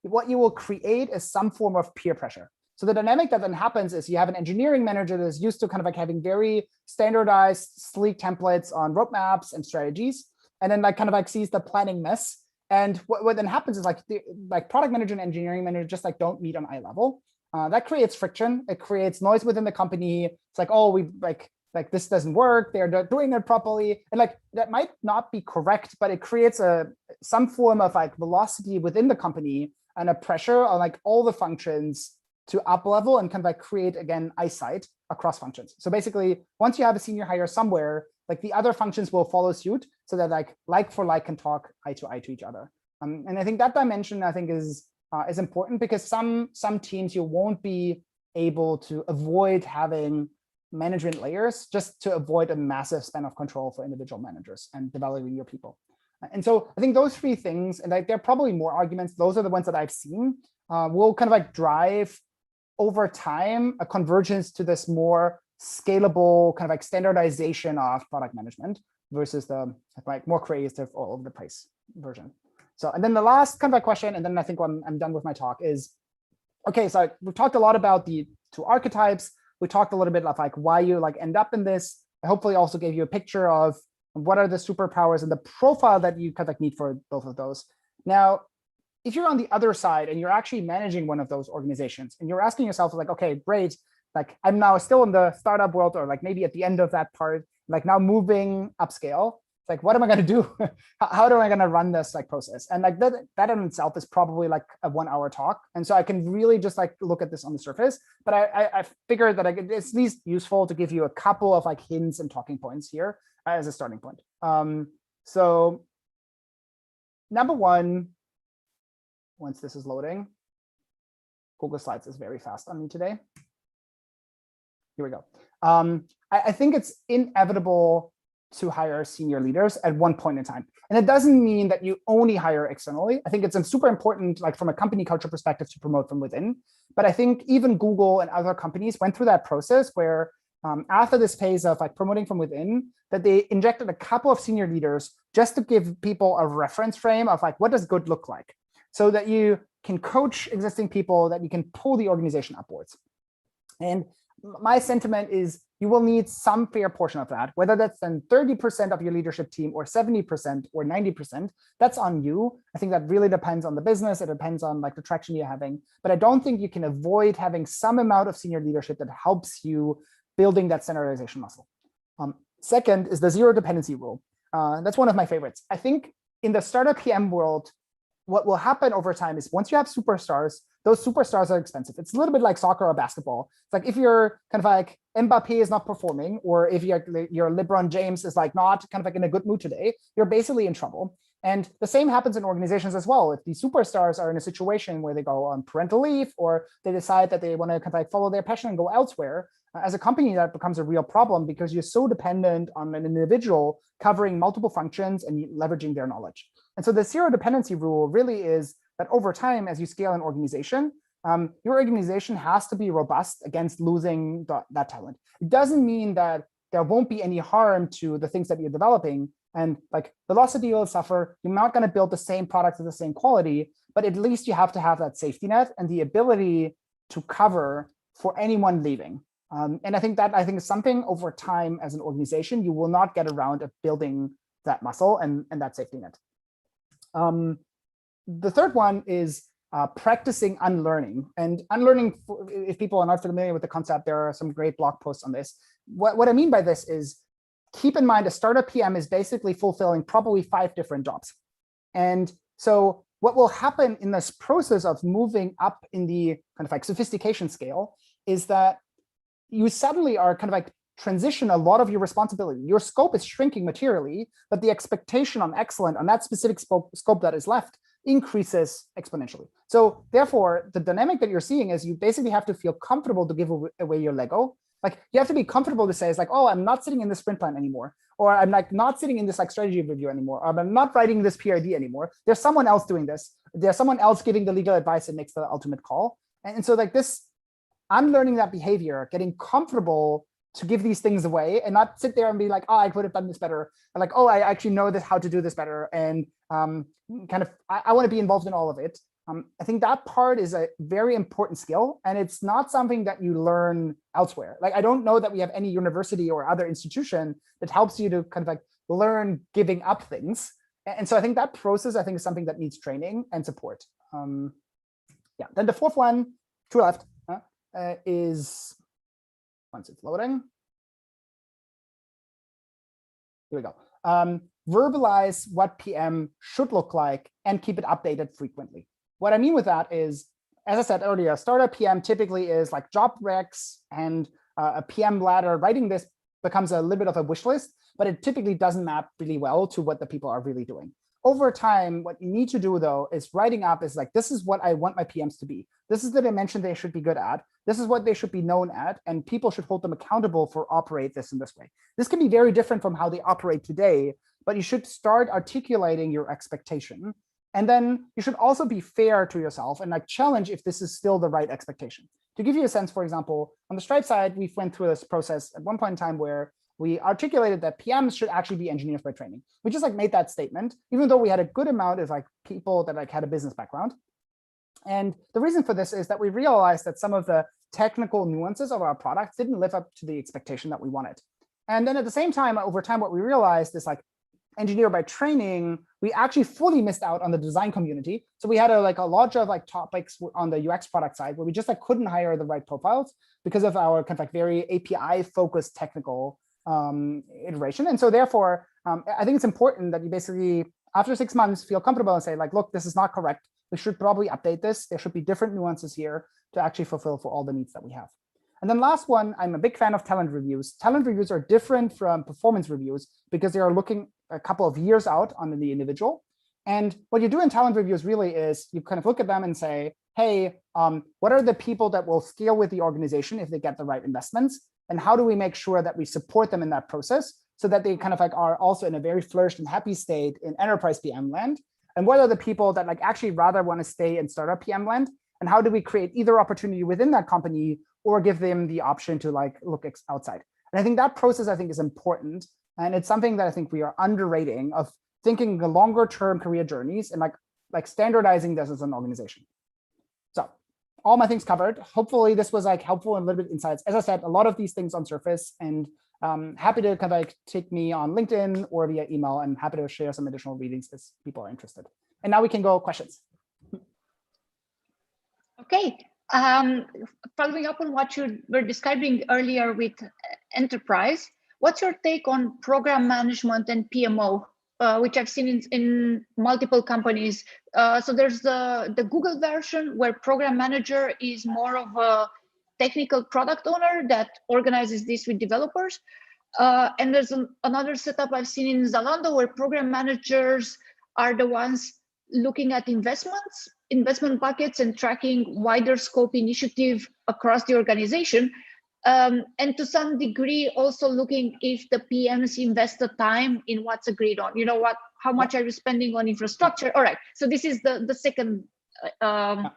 what you will create is some form of peer pressure. So the dynamic that then happens is you have an engineering manager that is used to kind of like having very standardized, sleek templates on roadmaps and strategies, and then like kind of like sees the planning mess. And what then happens is like product manager and engineering manager just like don't meet on eye level. That creates friction. It creates noise within the company. It's like, oh, we like this doesn't work. They're not doing it properly. And like that might not be correct, but it creates some form of like velocity within the company and a pressure on like all the functions to up level and kind of like create again eyesight across functions. So basically, once you have a senior hire somewhere, like the other functions will follow suit so that like for like can talk eye to each other. And I think that dimension I think is important because some teams you won't be able to avoid having management layers just to avoid a massive span of control for individual managers and developing your people. And so I think those three things, and there are probably more arguments, those are the ones that I've seen, will kind of like drive over time a convergence to this more scalable kind of like standardization of product management versus the like more creative all over the place version. So, and then the last kind of a question, and then I think I'm done with my talk is, okay, so we've talked a lot about the two archetypes. We talked a little bit of like why you like end up in this. I hopefully also gave you a picture of what are the superpowers and the profile that you kind of like need for both of those. Now, if you're on the other side and you're actually managing one of those organizations and you're asking yourself like, okay, great, like I'm now still in the startup world or like maybe at the end of that part, like now moving upscale. It's like, what am I going to do? How am I going to run this like process? And like that in itself is probably like a 1 hour talk. And so I can really just like look at this on the surface, but I figured that it's at least useful to give you a couple of like hints and talking points here as a starting point. So number one, once this is loading, Google Slides is very fast on me today. Here we go. I think it's inevitable to hire senior leaders at one point in time. And it doesn't mean that you only hire externally. I think it's super important, like from a company culture perspective, to promote from within. But I think even Google and other companies went through that process where after this phase of like promoting from within, that they injected a couple of senior leaders just to give people a reference frame of like, what does good look like? So that you can coach existing people, that you can pull the organization upwards. And my sentiment is you will need some fair portion of that, whether that's then 30% of your leadership team or 70% or 90%, that's on you. I think that really depends on the business. It depends on like the traction you're having. But I don't think you can avoid having some amount of senior leadership that helps you building that standardization muscle. Second is the zero dependency rule. That's one of my favorites. I think in the startup PM world, what will happen over time is once you have superstars, those superstars are expensive. It's a little bit like soccer or basketball. It's like if you're kind of like Mbappe is not performing, or if your LeBron James is like not kind of like in a good mood today, you're basically in trouble. And the same happens in organizations as well. If the superstars are in a situation where they go on parental leave, or they decide that they want to kind of like follow their passion and go elsewhere, as a company, that becomes a real problem because you're so dependent on an individual covering multiple functions and leveraging their knowledge. And so the zero dependency rule really is that over time, as you scale an organization, your organization has to be robust against losing that talent. It doesn't mean that there won't be any harm to the things that you're developing. And like velocity will suffer. You're not going to build the same product of the same quality, but at least you have to have that safety net and the ability to cover for anyone leaving. And I think is something over time as an organization, you will not get around of building that muscle and that safety net. The third one is practicing unlearning. And unlearning, if people are not familiar with the concept, there are some great blog posts on this. What I mean by this is, keep in mind a startup PM is basically fulfilling probably 5 different jobs. And so what will happen in this process of moving up in the kind of like sophistication scale is that you suddenly are kind of like transition a lot of your responsibility. Your scope is shrinking materially, but the expectation on excellence on that specific scope that is left increases exponentially. So therefore, the dynamic that you're seeing is you basically have to feel comfortable to give away your Lego. Like you have to be comfortable to say, it's like, oh, I'm not sitting in this sprint plan anymore, or I'm like not sitting in this like strategy review anymore, or I'm not writing this PRD anymore. There's someone else doing this. There's someone else giving the legal advice that makes the ultimate call. And so like this, unlearning that behavior, getting comfortable to give these things away and not sit there and be like, oh, I could have done this better. Or like, oh, I actually know how to do this better. And kind of, I want to be involved in all of it. I think that part is a very important skill, and it's not something that you learn elsewhere. Like, I don't know that we have any university or other institution that helps you to kind of like learn giving up things. And so I think that process, is something that needs training and support. Yeah, then the fourth one, to left, is, once it's loading, here we go. Verbalize what PM should look like and keep it updated frequently. What I mean with that is, as I said earlier, startup PM typically is like job recs and a PM ladder. Writing this becomes a little bit of a wish list, but it typically doesn't map really well to what the people are really doing. Over time, what you need to do, though, is writing up is like, this is what I want my PMs to be. This is the dimension they should be good at. This is what they should be known at, and people should hold them accountable for operate this in this way. This can be very different from how they operate today, but you should start articulating your expectation. And then you should also be fair to yourself and like challenge if this is still the right expectation. To give you a sense, for example, on the Stripe side, we went through this process at one point in time where we articulated that PMs should actually be engineers by training. We just like made that statement, even though we had a good amount of like people that like had a business background. And the reason for this is that we realized that some of the technical nuances of our products didn't live up to the expectation that we wanted. And then at the same time, over time, what we realized is like engineer by training, we actually fully missed out on the design community. So we had a lot of like topics on the UX product side where we just like couldn't hire the right profiles because of our kind of like very API focused technical iteration. And so therefore, I think it's important that you basically, after 6 months, feel comfortable and say like, look, this is not correct. We should probably update this. There should be different nuances here to actually fulfill for all the needs that we have. And then last one, I'm a big fan of talent reviews. Talent reviews are different from performance reviews because they are looking a couple of years out on the individual. And what you do in talent reviews really is you kind of look at them and say, hey, what are the people that will scale with the organization if they get the right investments? And how do we make sure that we support them in that process so that they kind of like are also in a very flourished and happy state in enterprise PM land? And what are the people that like actually rather want to stay in startup PM land? And how do we create either opportunity within that company or give them the option to like look outside? And I think that process, I think, is important. And it's something that I think we are underrating of thinking the longer term career journeys and like standardizing this as an organization. So all my things covered. Hopefully this was like helpful and a little bit insights. As I said, a lot of these things on surface, and happy to kind of like take me on LinkedIn or via email, and happy to share some additional readings if people are interested. And now we can go questions. Okay. Following up on what you were describing earlier with enterprise, what's your take on program management and PMO, which I've seen in multiple companies? So there's the Google version where program manager is more of a technical product owner that organizes this with developers. And there's another setup I've seen in Zalando where program managers are the ones looking at investment buckets and tracking wider scope initiative across the organization. And to some degree, also looking if the PMs invest the time in what's agreed on. You know what? How much are you spending on infrastructure? All right. So this is the second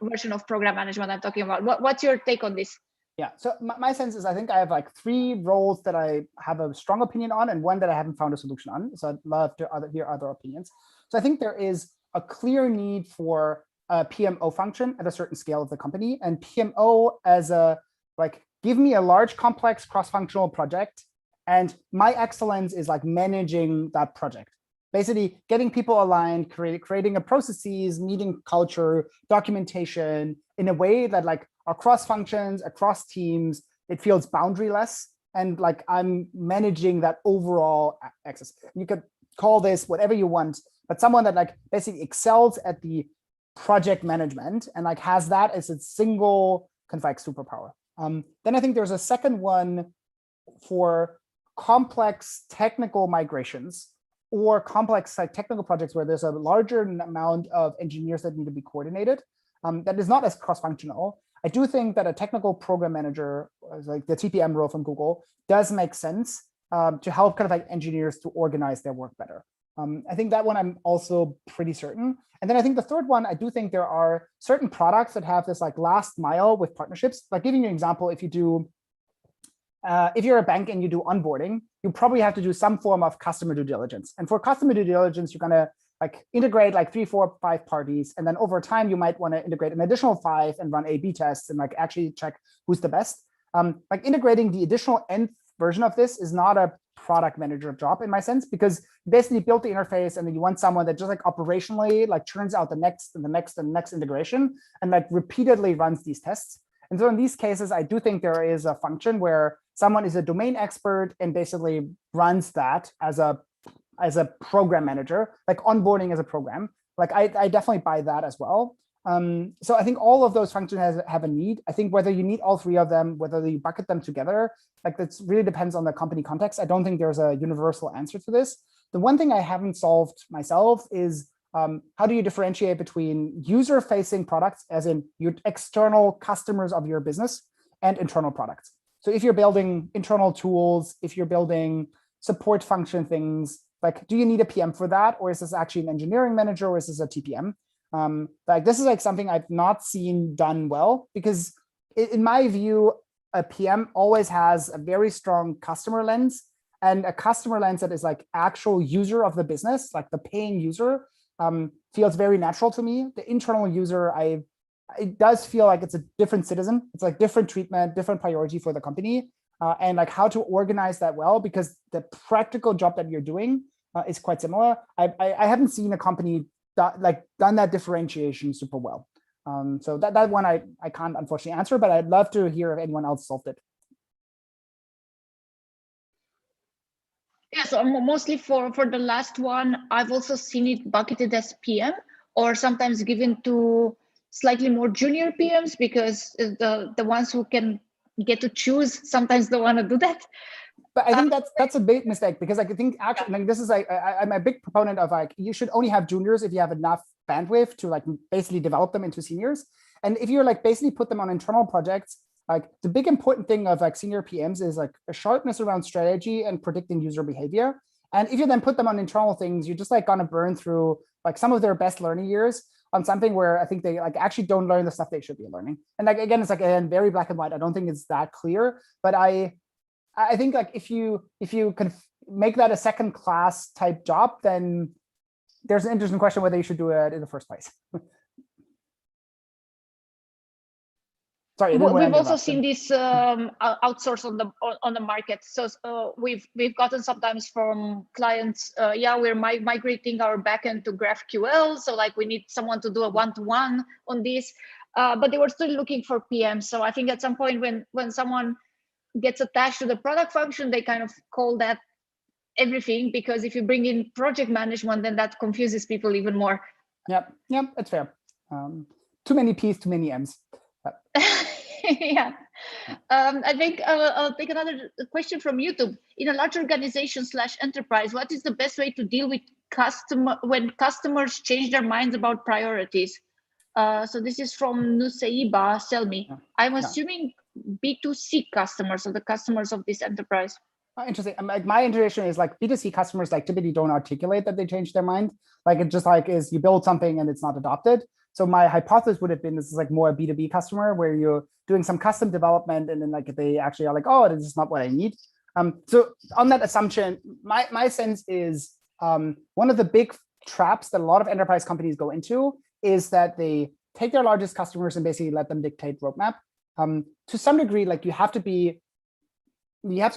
version of program management I'm talking about. What's your take on this? Yeah. So my sense is I think I have like 3 roles that I have a strong opinion on, and one that I haven't found a solution on. So I'd love to hear other opinions. So I think there is a clear need for a PMO function at a certain scale of the company, and PMO as a like give me a large, complex, cross-functional project, and my excellence is like managing that project. Basically, getting people aligned, creating a processes, meeting culture, documentation in a way that like across functions, across teams, it feels boundaryless, and like I'm managing that overall access. You could call this whatever you want, but someone that like basically excels at the project management and like has that as its single kind of like superpower. Then I think there's a second one for complex technical migrations or complex like technical projects where there's a larger amount of engineers that need to be coordinated. That is not as cross-functional. I do think that a technical program manager, like the TPM role from Google, does make sense to help kind of like engineers to organize their work better. I think that one I'm also pretty certain. And then I think the third one, I do think there are certain products that have this like last mile with partnerships. Like giving you an example, if you're a bank and you do onboarding, you probably have to do some form of customer due diligence. And for customer due diligence, you're gonna like integrate like 3, 4, 5 parties. And then over time, you might want to integrate an additional 5 and run A/B tests and like actually check who's the best. Like integrating the additional nth version of this is not a product manager job in my sense, because you basically built the interface and then you want someone that just like operationally like churns out the next and the next and the next integration and like repeatedly runs these tests. And so in these cases, I do think there is a function where someone is a domain expert and basically runs that as a program manager, like onboarding as a program. Like I definitely buy that as well. So I think all of those functions have a need. I think whether you need all 3 of them, whether you bucket them together, like that really depends on the company context. I don't think there's a universal answer to this. The one thing I haven't solved myself is how do you differentiate between user-facing products, as in your external customers of your business, and internal products. So if you're building internal tools, if you're building support function things, like do you need a PM for that? Or is this actually an engineering manager, or is this a TPM? Like this is like something I've not seen done well, because in my view, a PM always has a very strong customer lens, and a customer lens that is like actual user of the business, like the paying user, feels very natural to me. The internal user, it does feel like it's a different citizen. It's like different treatment, different priority for the company, and like how to organize that well, because the practical job that you're doing is quite similar. I haven't seen a company done that differentiation super well. So that one I can't unfortunately answer, but I'd love to hear if anyone else solved it. Yeah, so mostly for the last one, I've also seen it bucketed as PM, or sometimes given to slightly more junior PMs, because the ones who can get to choose sometimes don't want to do that. But I think that's a big mistake, because like, I think actually, like, this is like, I'm a big proponent of like, you should only have juniors if you have enough bandwidth to like basically develop them into seniors. And if you're like basically put them on internal projects, like the big important thing of like senior PMs is like a sharpness around strategy and predicting user behavior. And if you then put them on internal things, you're just like gonna burn through like some of their best learning years on something where I think they like actually don't learn the stuff they should be learning. And like, again, it's like, again, very black and white. I don't think it's that clear, but I think like if you can make that a second class type job, then there's an interesting question whether you should do it in the first place. Sorry, we've also seen this outsource on the market. So we've gotten sometimes from clients, yeah, we're migrating our backend to GraphQL, so like we need someone to do a one-to-one on this, but they were still looking for PM. So I think at some point when someone gets attached to the product function, they kind of call that everything, because if you bring in project management, then that confuses people even more. Yep, that's fair. Too many P's, too many M's. Yeah. I think I'll take another question from YouTube. In a large organization / enterprise, what is the best way to deal with when customers change their minds about priorities? So this is from Nusaiba Selmi. I'm assuming B2C customers, or the customers of this enterprise. Interesting. Like my intuition is like B2C customers like typically don't articulate that they changed their mind. Like it just like is you build something and it's not adopted. So my hypothesis would have been this is like more a B2B customer where you're doing some custom development and then like they actually are like, oh, this is not what I need. So on that assumption, my sense is one of the big traps that a lot of enterprise companies go into is that they take their largest customers and basically let them dictate roadmap. To some degree, like you have to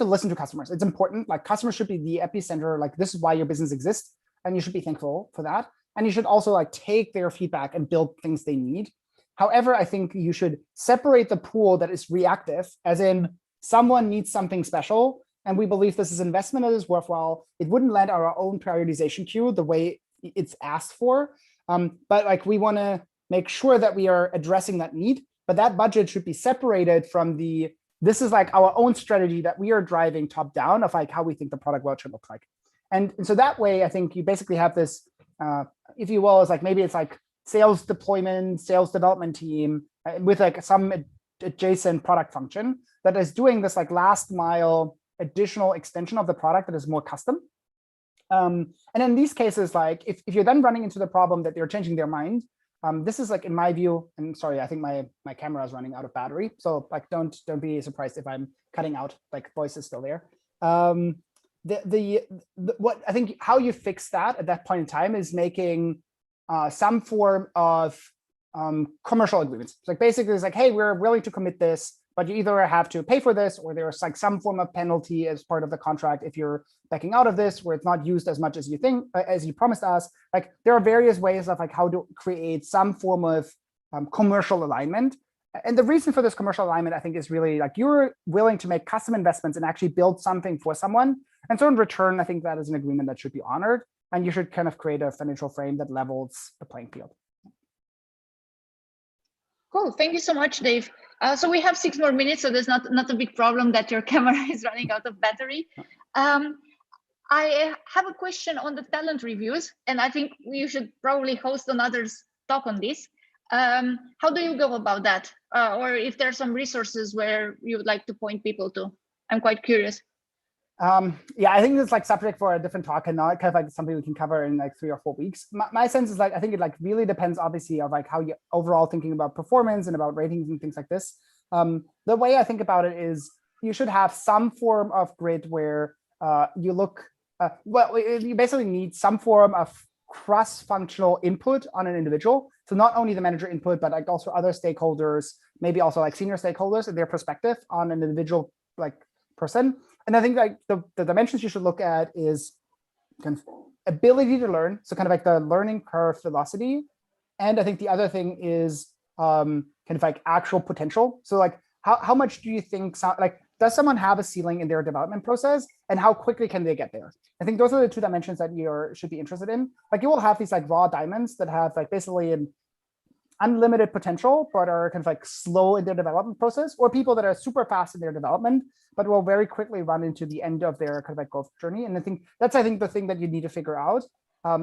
listen to customers. It's important. Like customers should be the epicenter. Like this is why your business exists, and you should be thankful for that. And you should also like take their feedback and build things they need. However, I think you should separate the pool that is reactive, as in someone needs something special, and we believe this is an investment that is worthwhile. It wouldn't land our own prioritization queue the way it's asked for, but like we want to make sure that we are addressing that need. But that budget should be separated from this is like our own strategy that we are driving top down of like how we think the product world should look like. And so that way, I think you basically have this, if you will, is like maybe it's like sales deployment, sales development team with like some adjacent product function that is doing this like last mile additional extension of the product that is more custom. And in these cases, like if you're then running into the problem that they're changing their mind, this is like in my view, and sorry, I think my camera is running out of battery. So like don't be surprised if I'm cutting out, like voice is still there. What I think how you fix that at that point in time is making some form of commercial agreements. It's like basically it's like, hey, we're willing to commit this, but you either have to pay for this or there's like some form of penalty as part of the contract if you're backing out of this, where it's not used as much as you think, as you promised us. Like there are various ways of like how to create some form of commercial alignment. And the reason for this commercial alignment, I think, is really like you're willing to make custom investments and actually build something for someone. And so in return, I think that is an agreement that should be honored. And you should kind of create a financial frame that levels the playing field. Cool. Thank you so much, Dave. So we have 6 more minutes, so there's not a big problem that your camera is running out of battery. I have a question on the talent reviews, and I think you should probably host another talk on this. How do you go about that? Or if there are some resources where you would like to point people to? I'm quite curious. Yeah, I think it's like subject for a different talk and not kind of like something we can cover in like 3 or 4 weeks. My sense is like, I think it like really depends obviously of like how you overall thinking about performance and about ratings and things like this. The way I think about it is you should have some form of grid where you look, well, you basically need some form of cross-functional input on an individual. So not only the manager input, but like also other stakeholders, maybe also like senior stakeholders and their perspective on an individual like person. And I think like the dimensions you should look at is kind of ability to learn. So kind of like the learning curve velocity. And I think the other thing is kind of like actual potential. So like how much do you think, like, does someone have a ceiling in their development process and how quickly can they get there? I think those are the 2 dimensions that you should be interested in. Like you will have these like raw diamonds that have like basically an unlimited potential, but are kind of like slow in their development process, or people that are super fast in their development, but will very quickly run into the end of their kind of like growth journey. And I think that's the thing that you need to figure out,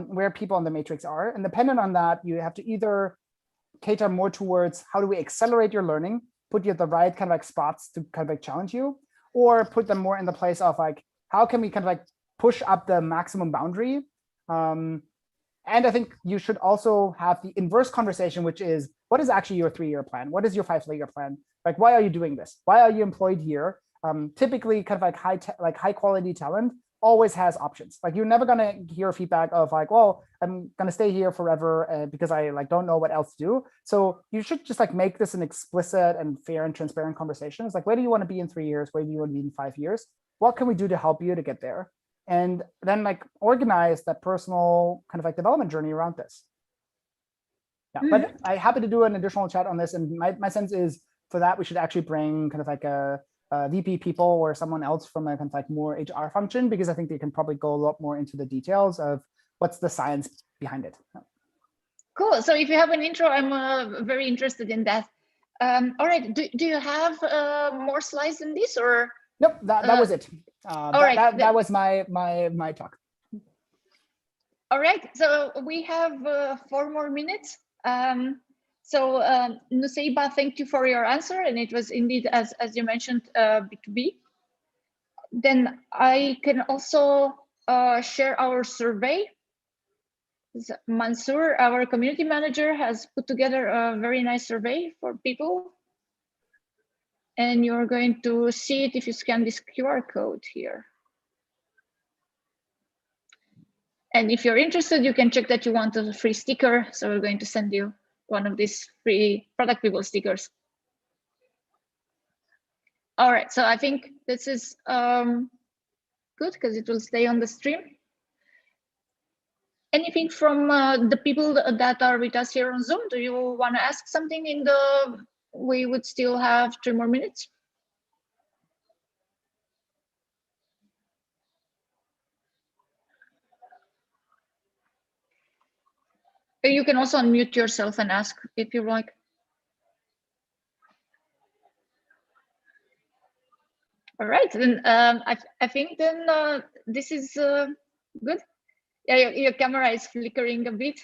where people on the matrix are. And dependent on that, you have to either cater more towards how do we accelerate your learning, put you at the right kind of like spots to kind of like challenge you, or put them more in the place of like, how can we kind of like push up the maximum boundary? And I think you should also have the inverse conversation, which is, what is actually your 3-year plan? What is your 5-year plan? Like, why are you doing this? Why are you employed here? Typically kind of like high quality talent always has options. Like, you're never going to hear feedback of like, well, I'm going to stay here forever because I like don't know what else to do. So you should just like make this an explicit and fair and transparent conversation. It's like, where do you want to be in 3 years? Where do you want to be in 5 years? What can we do to help you to get there? And then like organize that personal kind of like development journey around this. Yeah, but I'm happy to do an additional chat on this. And my sense is, for that, we should actually bring kind of like a VP people or someone else from a kind of like more HR function, because I think they can probably go a lot more into the details of what's the science behind it. Cool. So if you have an intro, I'm very interested in that. All right. Do you have more slides than this, or? Nope, that was it. That was my talk. All right, so we have 4 more minutes. So Nuseiba, thank you for your answer, and it was indeed, as you mentioned, B2B. Then I can also share our survey. Mansoor, our community manager, has put together a very nice survey for people. And you're going to see it if you scan this QR code here. And if you're interested, you can check that you want a free sticker. So we're going to send you one of these free product people stickers. All right, so I think this is good because it will stay on the stream. Anything from the people that are with us here on Zoom? Do you want to ask something in the, we would still have 3 more minutes? You can also unmute yourself and ask if you like. All right, then I think then this is good. Yeah, your camera is flickering a bit.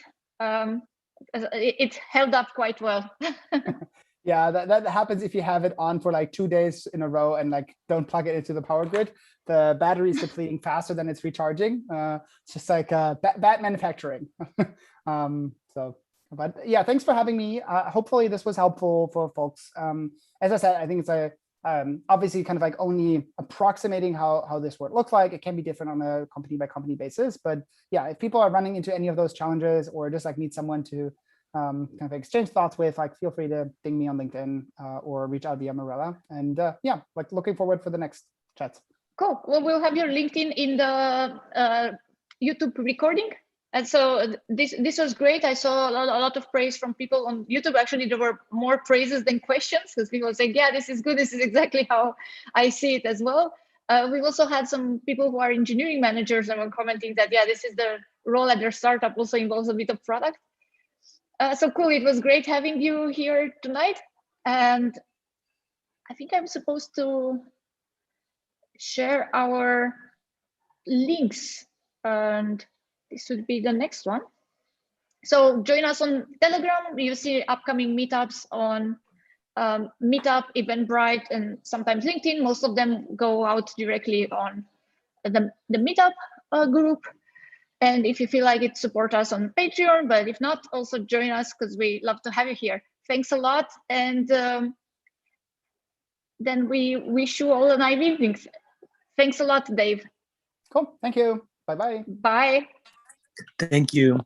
It held up quite well. Yeah, that happens if you have it on for like 2 days in a row and like don't plug it into the power grid. The battery is depleting faster than it's recharging. It's just like bad manufacturing. But yeah, thanks for having me. Hopefully this was helpful for folks. As I said, I think it's obviously kind of like only approximating how this would look like. It can be different on a company by company basis. But yeah, if people are running into any of those challenges or just like need someone to kind of exchange thoughts with, like, feel free to ding me on LinkedIn or reach out via Marella. And yeah, like looking forward for the next chats. Cool. Well, we'll have your LinkedIn in the YouTube recording. And so this was great. I saw a lot of praise from people on YouTube. Actually, there were more praises than questions, because people were saying, yeah, this is good. This is exactly how I see it as well. We've also had some people who are engineering managers that were commenting that, yeah, this is the role at their startup also involves a bit of product. So cool. It was great having you here tonight. And I think I'm supposed to share our links, and this would be the next one. So join us on Telegram. You see upcoming meetups on Meetup, Eventbrite, and sometimes LinkedIn. Most of them go out directly on the Meetup group. And if you feel like it, support us on Patreon. But if not, also join us, because we love to have you here. Thanks a lot. And then we wish you all a nice evening. Thanks a lot, Dave. Cool. Thank you. Bye-bye. Bye. Thank you.